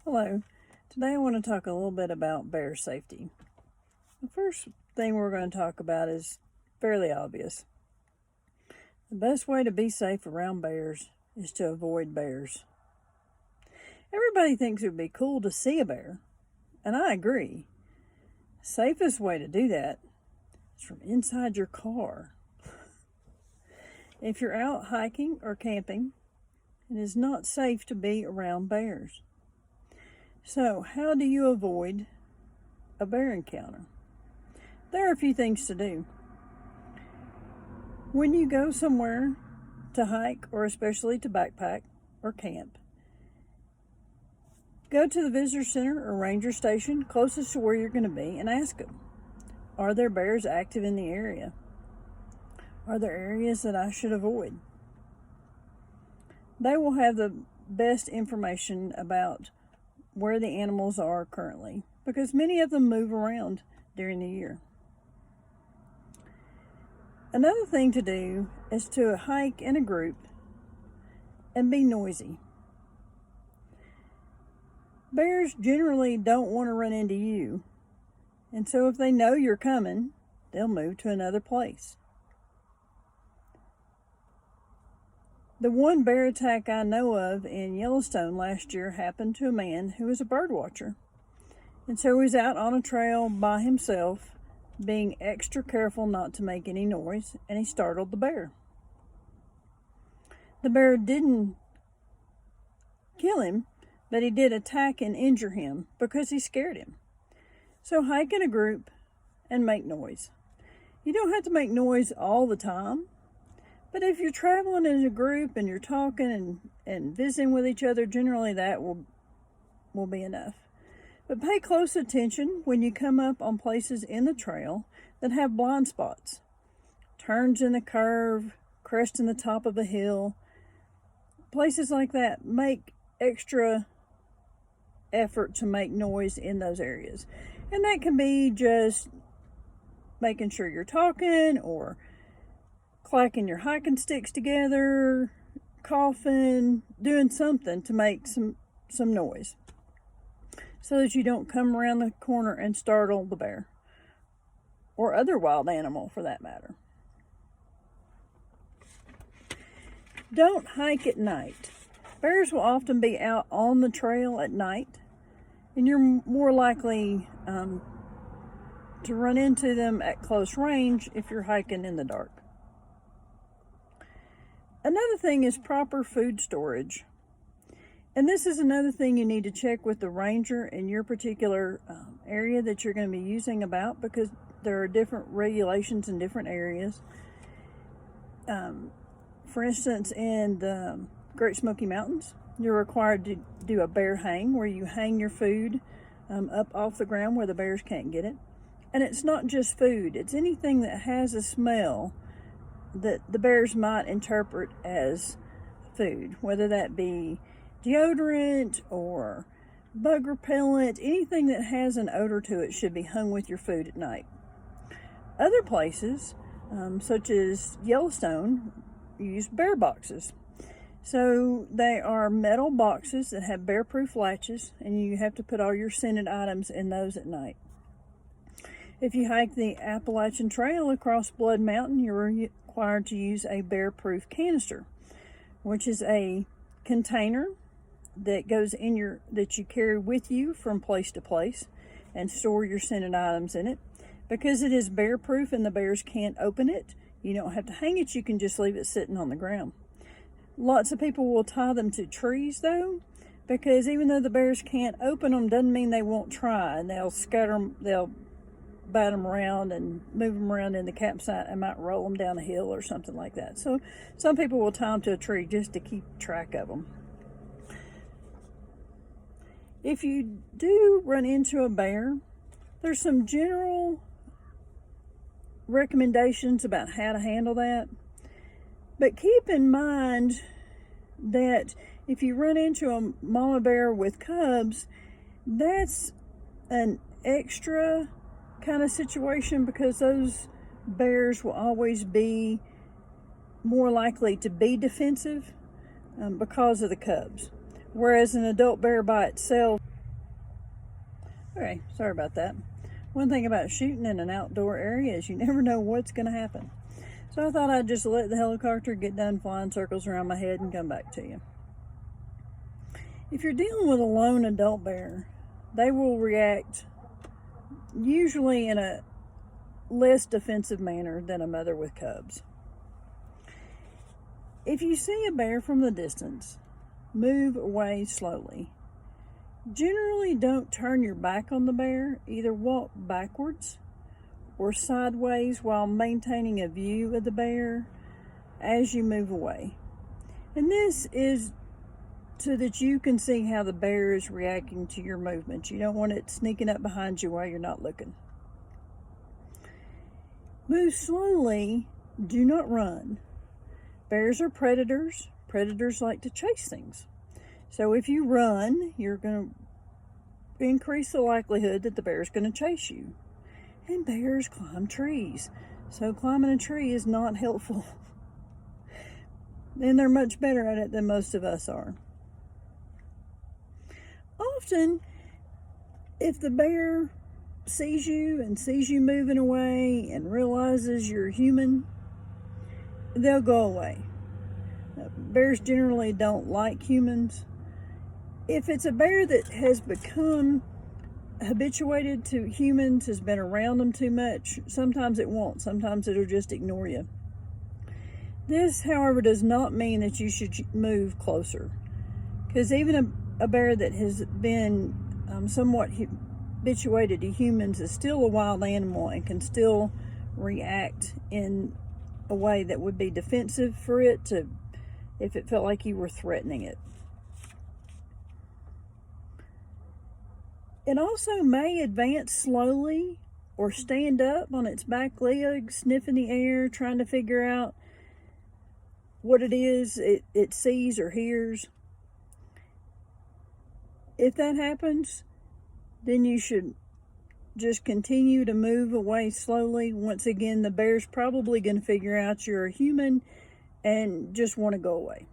Hello. Today I want to talk a little bit about bear safety. The first thing we're going to talk about is fairly obvious. The best way to be safe around bears is to avoid bears. Everybody thinks it would be cool to see a bear, and I agree. The safest way to do that is from inside your car. If you're out hiking or camping, it is not safe to be around bears. So, how do you avoid a bear encounter? There are a few things to do. When you go somewhere to hike, or especially to backpack or camp, go to the visitor center or ranger station closest to where you're going to be and ask them, are there bears active in the area? Are there areas that I should avoid? They will have the best information about where the animals are currently, because many of them move around during the year. Another thing to do is to hike in a group and be noisy. Bears generally don't want to run into you, and so if they know you're coming, they'll move to another place. The one bear attack I know of in Yellowstone last year happened to a man who was a bird watcher. And so he was out on a trail by himself, being extra careful not to make any noise, and he startled the bear. The bear didn't kill him, but he did attack and injure him because he scared him. So hike in a group and make noise. You don't have to make noise all the time. But if you're traveling in a group and you're talking and visiting with each other, generally that will be enough. But pay close attention when you come up on places in the trail that have blind spots. Turns in the curve, crest in the top of a hill. Places like that, make extra effort to make noise in those areas. And that can be just making sure you're talking, or clacking your hiking sticks together, coughing, doing something to make some noise so that you don't come around the corner and startle the bear or other wild animal for that matter. Don't hike at night. Bears will often be out on the trail at night, and you're more likely to run into them at close range if you're hiking in the dark. Another thing is proper food storage. And this is another thing you need to check with the ranger in your particular area that you're going to be using about, because there are different regulations in different areas. For instance, in the Great Smoky Mountains, you're required to do a bear hang, where you hang your food up off the ground where the bears can't get it. And it's not just food, it's anything that has a smell that the bears might interpret as food, whether that be deodorant or bug repellent. Anything that has an odor to it should be hung with your food at night. Other places, such as Yellowstone, use bear boxes. So they are metal boxes that have bear-proof latches, and you have to put all your scented items in those at night. If you hike the Appalachian Trail across Blood Mountain, you're required to use a bear-proof canister, which is a container that goes in that you carry with you from place to place and store your scented items in it. Because it is bear-proof and the bears can't open it, you don't have to hang it, you can just leave it sitting on the ground. Lots of people will tie them to trees though, because even though the bears can't open them, doesn't mean they won't try, and they'll scatter them, they'll bat them around and move them around in the campsite and might roll them down a hill or something like that. So some people will tie them to a tree just to keep track of them. If you do run into a bear, there's some general recommendations about how to handle that. But keep in mind that if you run into a mama bear with cubs, that's an extra kind of situation, because those bears will always be more likely to be defensive because of the cubs. Whereas an adult bear by itself Okay, sorry about that. One thing about shooting in an outdoor area is you never know what's going to happen. So I thought I'd just let the helicopter get done flying circles around my head and come back to you. If you're dealing with a lone adult bear, they will react usually in a less defensive manner than a mother with cubs. If you see a bear from the distance, move away slowly. Generally, don't turn your back on the bear. Either walk backwards or sideways while maintaining a view of the bear as you move away. And this is so that you can see how the bear is reacting to your movements. You don't want it sneaking up behind you while you're not looking. Move slowly. Do not run. Bears are predators. Predators like to chase things. So if you run, you're going to increase the likelihood that the bear is going to chase you. And bears climb trees. So climbing a tree is not helpful. And they're much better at it than most of us are. Often, if the bear sees you and sees you moving away and realizes you're human, they'll go away. Bears generally don't like humans. If it's a bear that has become habituated to humans, has been around them too much, sometimes it won't. Sometimes it'll just ignore you. This, however, does not mean that you should move closer. Because even a bear that has been somewhat habituated to humans is still a wild animal and can still react in a way that would be defensive for it to, if it felt like you were threatening it. It also may advance slowly or stand up on its back legs, sniffing the air, trying to figure out what it is it sees or hears. If that happens, then you should just continue to move away slowly. Once again, the bear's probably going to figure out you're a human and just want to go away.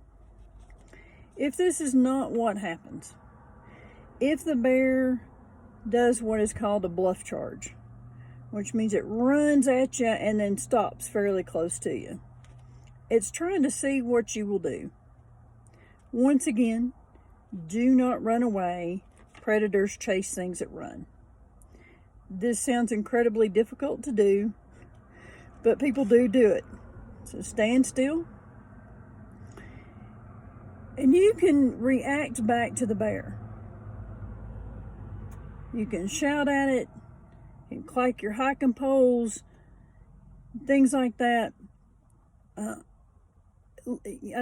If this is not what happens, if the bear does what is called a bluff charge, which means it runs at you and then stops fairly close to you, it's trying to see what you will do. Once again, do not run away. Predators chase things that run. This sounds incredibly difficult to do, but people do it. So stand still. And you can react back to the bear. You can shout at it, you can clack your hiking poles, things like that. I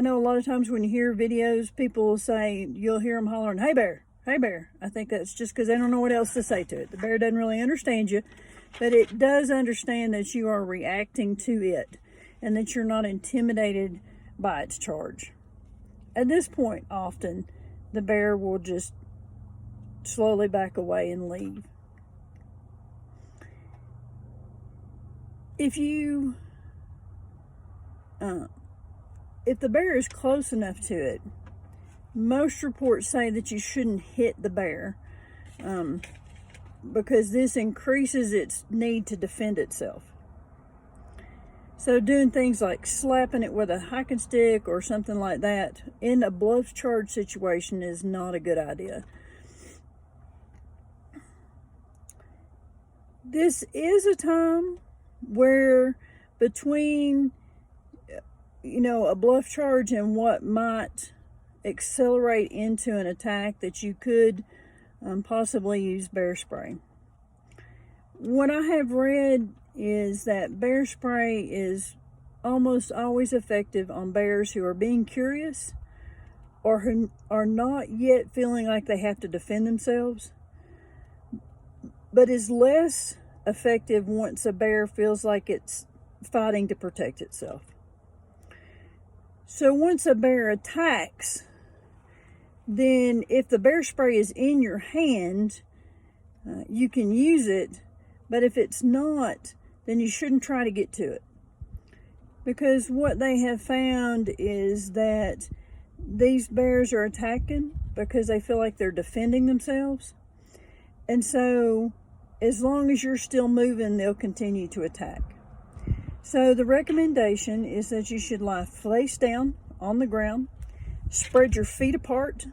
know a lot of times when you hear videos, people will say, you'll hear them hollering, "Hey bear, hey bear." I think that's just because they don't know what else to say to it. The bear doesn't really understand you, but it does understand that you are reacting to it and that you're not intimidated by its charge. At this point, often, the bear will just slowly back away and leave. If the bear is close enough to it, most reports say that you shouldn't hit the bear because this increases its need to defend itself. So doing things like slapping it with a hiking stick or something like that in a bluff charge situation is not a good idea. This is a time where between, a bluff charge and what might accelerate into an attack that you could possibly use bear spray. What I have read is that bear spray is almost always effective on bears who are being curious or who are not yet feeling like they have to defend themselves, but is less effective once a bear feels like it's fighting to protect itself. So once a bear attacks, then if the bear spray is in your hand, you can use it, but if it's not, then you shouldn't try to get to it. Because what they have found is that these bears are attacking because they feel like they're defending themselves. And so as long as you're still moving, they'll continue to attack. So the recommendation is that you should lie face down on the ground, spread your feet apart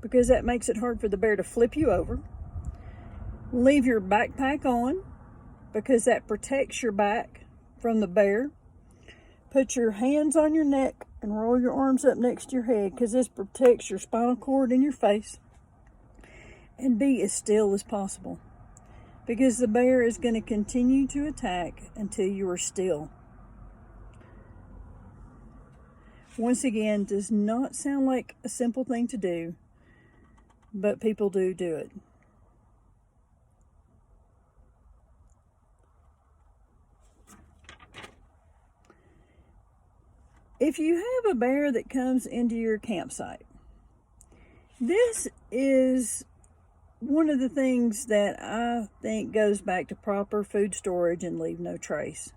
because that makes it hard for the bear to flip you over. Leave your backpack on because that protects your back from the bear. Put your hands on your neck and roll your arms up next to your head because this protects your spinal cord and your face. And be as still as possible because the bear is going to continue to attack until you are still. Once again, does not sound like a simple thing to do, but people do it. If you have a bear that comes into your campsite, this is one of the things that I think goes back to proper food storage and leave no trace.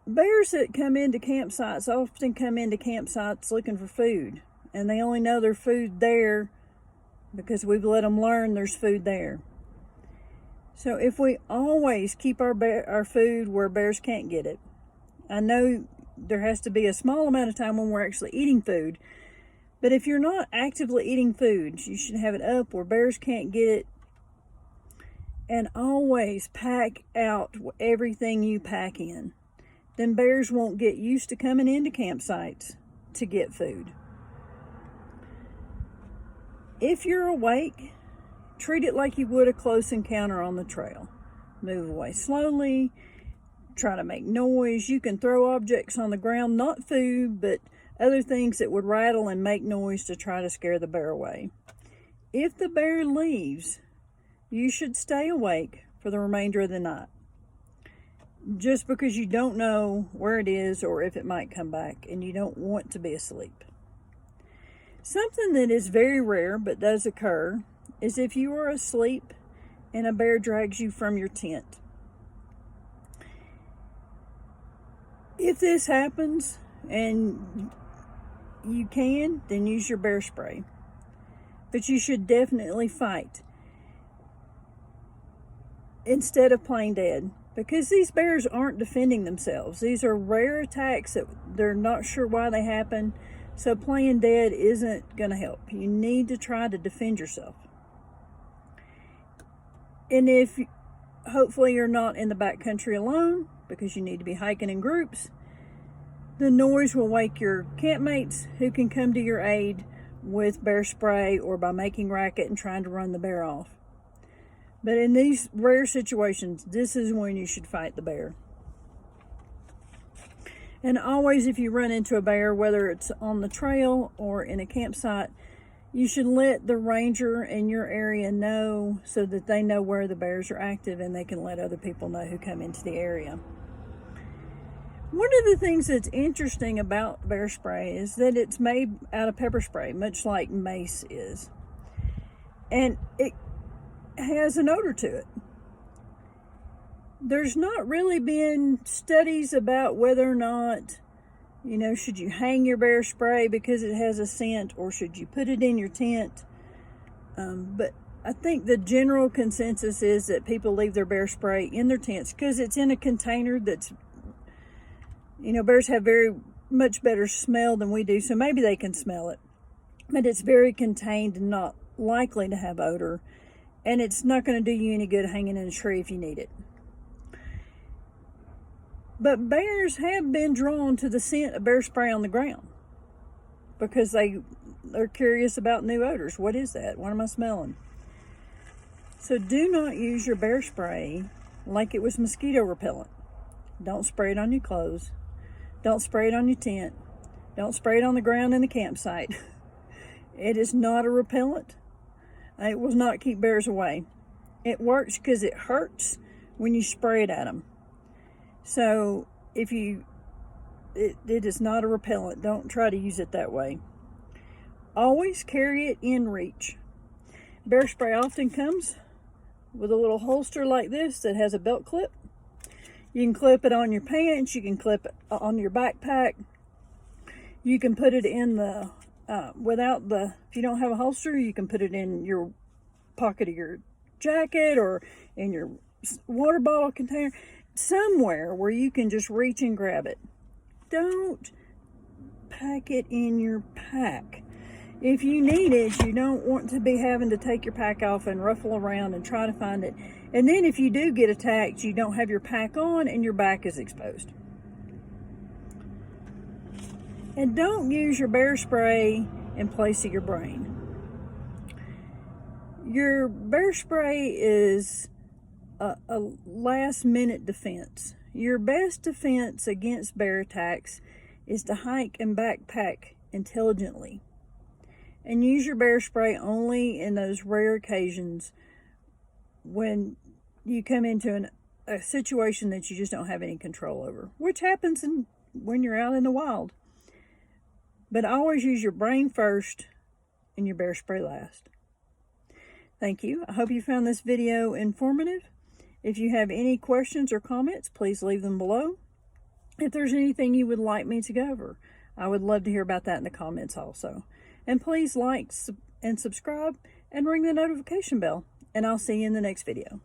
Bears that come into campsites often come into campsites looking for food, and they only know there's food there because we've let them learn there's food there. So if we always keep our food where bears can't get it, I know there has to be a small amount of time when we're actually eating food, but if you're not actively eating food, you should have it up where bears can't get it. And always pack out everything you pack in. Then bears won't get used to coming into campsites to get food. If you're awake, treat it like you would a close encounter on the trail. Move away slowly. Try to make noise. You can throw objects on the ground, not food, but other things that would rattle and make noise to try to scare the bear away. If the bear leaves, you should stay awake for the remainder of the night. Just because you don't know where it is or if it might come back and you don't want to be asleep. Something that is very rare but does occur is if you are asleep and a bear drags you from your tent. If this happens and you can, then use your bear spray. But you should definitely fight instead of playing dead. Because these bears aren't defending themselves. These are rare attacks that they're not sure why they happen. So playing dead isn't going to help. You need to try to defend yourself. And if hopefully you're not in the backcountry alone, because you need to be hiking in groups, the noise will wake your campmates who can come to your aid with bear spray or by making racket and trying to run the bear off. But in these rare situations, this is when you should fight the bear. And always, if you run into a bear, whether it's on the trail or in a campsite, you should let the ranger in your area know so that they know where the bears are active and they can let other people know who come into the area. One of the things that's interesting about bear spray is that it's made out of pepper spray, much like mace is. And it has an odor to it. There's not really been studies about whether or not, should you hang your bear spray because it has a scent or should you put it in your tent. But I think the general consensus is that people leave their bear spray in their tents because it's in a container that's, bears have very much better smell than we do, so maybe they can smell it. But it's very contained and not likely to have odor. And it's not going to do you any good hanging in a tree if you need it. But bears have been drawn to the scent of bear spray on the ground because they're curious about new odors. What is that? What am I smelling? So do not use your bear spray like it was mosquito repellent. Don't spray it on your clothes. Don't spray it on your tent. Don't spray it on the ground in the campsite. It is not a repellent. It will not keep bears away. It works because it hurts when you spray it at them. So if it is not a repellent, don't try to use it that way. Always carry it in reach. Bear spray often comes with a little holster like this that has a belt clip. You can clip it on your pants. You can clip it on your backpack. You can put it in if you don't have a holster, you can put it in your pocket of your jacket or in your water bottle container, somewhere where you can just reach and grab it. Don't pack it in your pack. If you need it, you don't want to be having to take your pack off and ruffle around and try to find it. And then if you do get attacked, you don't have your pack on and your back is exposed. And don't use your bear spray in place of your brain. Your bear spray is a last-minute defense. Your best defense against bear attacks is to hike and backpack intelligently. And use your bear spray only in those rare occasions when you come into a situation that you just don't have any control over, which happens when you're out in the wild. But always use your brain first and your bear spray last. Thank you. I hope you found this video informative. If you have any questions or comments, please leave them below. If there's anything you would like me to cover, I would love to hear about that in the comments also. And please like and subscribe and ring the notification bell. And I'll see you in the next video.